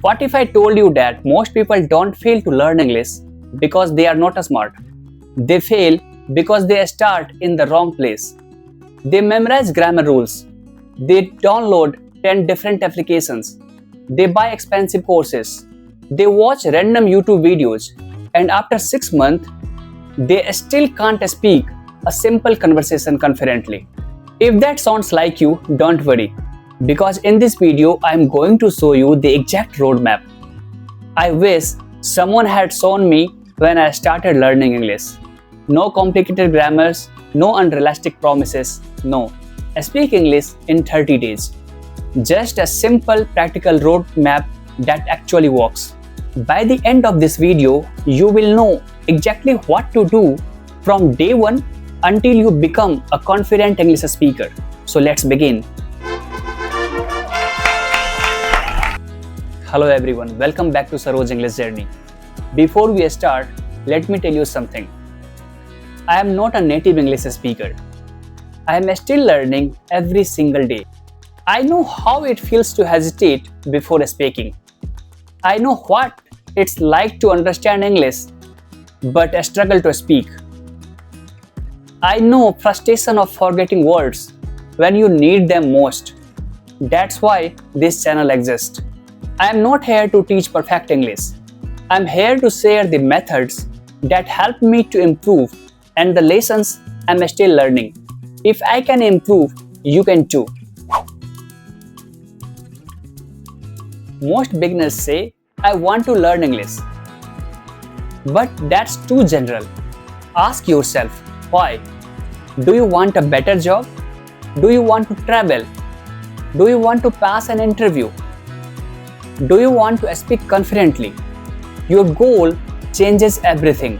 What if I told you that most people don't fail to learn English because they are not smart? They fail because they start in the wrong place. They memorize grammar rules. They download 10 different applications. They buy expensive courses. They watch random YouTube videos. And after 6 months, they still can't speak a simple conversation confidently. If that sounds like you, don't worry. Because in this video, I am going to show you the exact roadmap. I wish someone had shown me when I started learning English. No complicated grammars, no unrealistic promises, no. Speak English in 30 days. Just a simple practical roadmap that actually works. By the end of this video, you will know exactly what to do from day one until you become a confident English speaker. So let's begin. Hello everyone, welcome back to Saroj English Journey. Before we start, let me tell you something. I am not a native English speaker. I am still learning every single day. I know how it feels to hesitate before speaking. I know what it's like to understand English but struggle to speak. I know frustration of forgetting words when you need them most. That's why this channel exists. I am not here to teach perfect English. I am here to share the methods that help me to improve and the lessons I am still learning. If I can improve, you can too. Most beginners say, I want to learn English. But that's too general. Ask yourself, why? Do you want a better job? Do you want to travel? Do you want to pass an interview? Do you want to speak confidently? Your goal changes everything.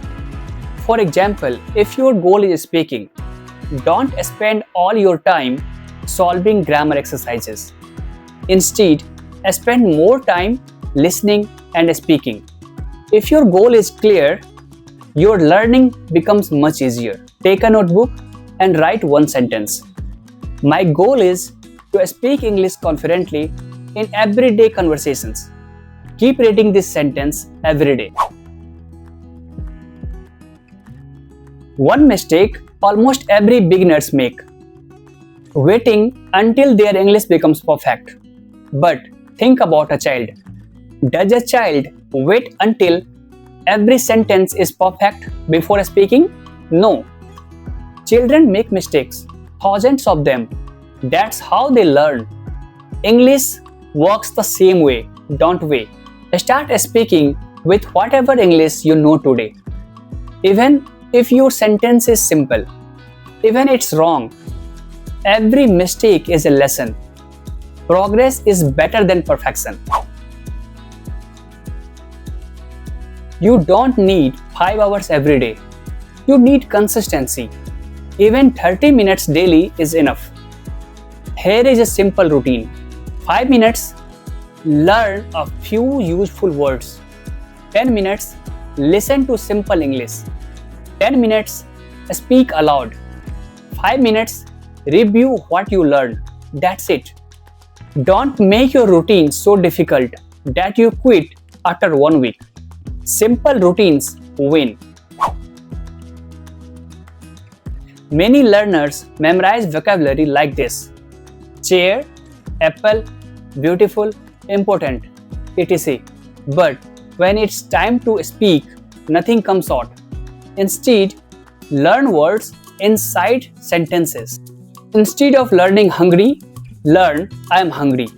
For example, if your goal is speaking, don't spend all your time solving grammar exercises. Instead, spend more time listening and speaking. If your goal is clear, your learning becomes much easier. Take a notebook and write one sentence. My goal is to speak English confidently in everyday conversations. Keep reading this sentence every day. One mistake almost every beginners make: waiting until their English becomes perfect. But think about a child. Does a child wait until every sentence is perfect before speaking? No. Children make mistakes, thousands of them. That's how they learn. English works the same way, don't wait. Start speaking with whatever English you know today. Even if your sentence is simple, even it's wrong, every mistake is a lesson. Progress is better than perfection. You don't need 5 hours every day. You need consistency. Even 30 minutes daily is enough. Here is a simple routine. 5 minutes, learn a few useful words. 10 minutes, listen to simple English. 10 minutes, speak aloud. 5 minutes, review what you learned. That's it. Don't make your routine so difficult that you quit after 1 week. Simple routines win. Many learners memorize vocabulary like this: chair, apple, beautiful, important, etc. But when it's time to speak, nothing comes out. Instead, learn words inside sentences. Instead of learning hungry, learn I am hungry.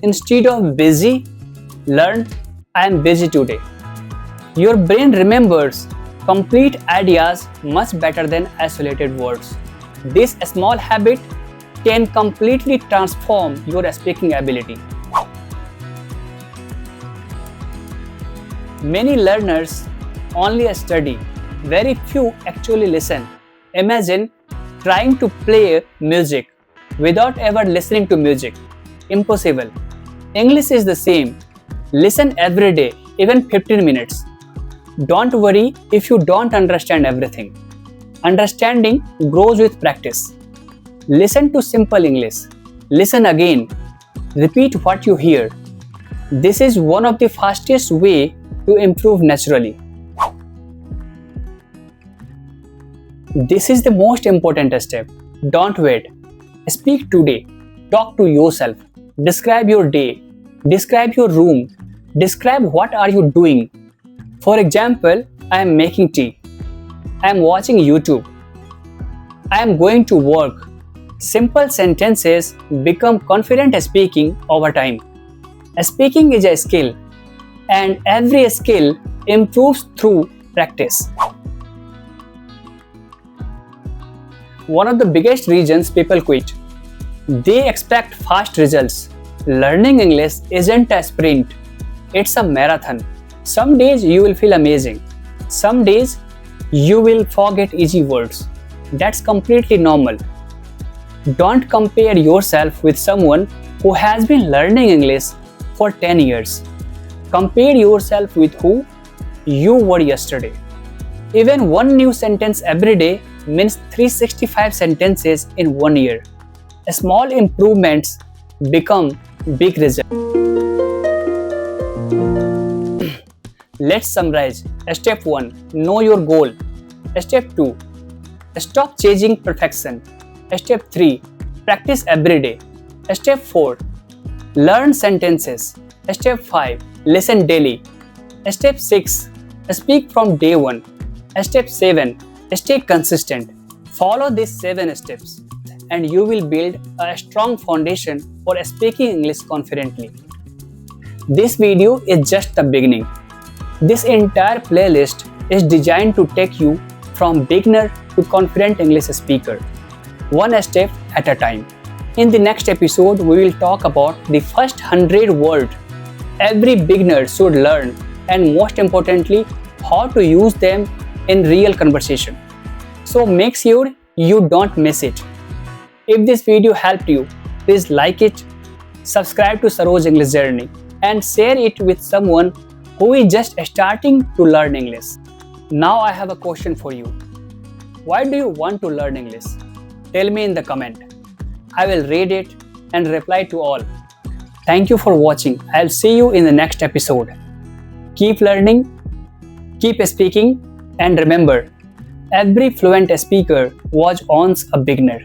Instead of busy, learn I am busy today. Your brain remembers complete ideas much better than isolated words. This small habit can completely transform your speaking ability. Many learners only study, very few actually listen. Imagine trying to play music without ever listening to music. Impossible. English is the same. Listen every day, even 15 minutes. Don't worry if you don't understand everything. Understanding grows with practice. Listen to simple English. Listen again. Repeat what you hear. This is one of the fastest way to improve naturally. This is the most important step. Don't wait. Speak today. Talk to yourself. Describe your day. Describe your room. Describe what are you doing. For example, I am making tea. I am watching YouTube. I am going to work. Simple sentences become confident speaking over time. Speaking is a skill, and every skill improves through practice. One of the biggest reasons people quit. They expect fast results. Learning English isn't a sprint, it's a marathon. Some days you will feel amazing. Some days you will forget easy words. That's completely normal. Don't compare yourself with someone who has been learning English for 10 years. Compare yourself with who you were yesterday. Even one new sentence every day means 365 sentences in 1 year. Small improvements become big results. Let's summarize. Step 1. Know your goal. Step 2. Stop chasing perfection. Step 3. Practice every day. Step 4. Learn sentences. Step 5. Listen daily. Step 6. Speak from day 1. Step 7. Stay consistent. Follow these 7 steps and you will build a strong foundation for speaking English confidently. This video is just the beginning. This entire playlist is designed to take you from beginner to confident English speaker, one step at a time. In the next episode, we will talk about the first 100 words every beginner should learn and most importantly, how to use them in real conversation. So make sure you don't miss it. If this video helped you, please like it, subscribe to Saroj English Journey and share it with someone who is just starting to learn English. Now I have a question for you. Why do you want to learn English? Tell me in the comment. I will read it and reply to all. Thank you for watching. I'll see you in the next episode. Keep learning, keep speaking, and remember, every fluent speaker was once a beginner.